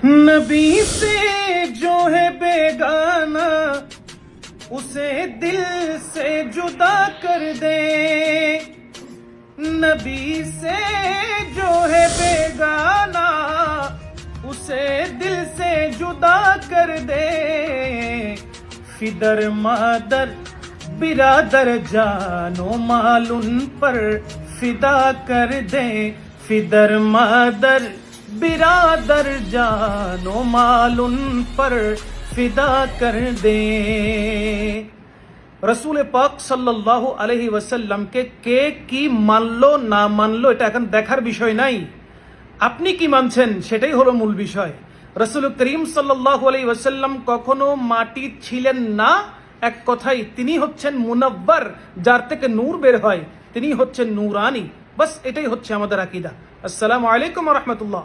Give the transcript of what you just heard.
नबी से जो है बेगाना उसे दिल से जुदा कर दे। नबी से जो है बेगाना उसे दिल से जुदा कर दे। फिदर मादर बिरादर जानो माल उन पर फिदा कर दे। फिदर मादर बिरादर जानो माल उन पर फिदा कर दे। রসুল পাক সাল্লাল্লাহু আলাইহি ওয়াসাল্লামকে কে কি মানলো না মানলো এটা এখন দেখার বিষয় নাই, আপনি কি মানছেন সেটাই হলো মূল বিষয়। রসুল করিম সাল্লাল্লাহু আলাইহি ওয়াসাল্লাম কখনো মাটি ছিলেন না, এক কথাই তিনি হচ্ছেন মুনাব্বার, যার থেকে নূর বের হয়, তিনি হচ্ছেন নূরানি। বাস এটাই হচ্ছে আমাদের আকীদা। আসসালামু আলাইকুম ওয়া রাহমাতুল্লাহ।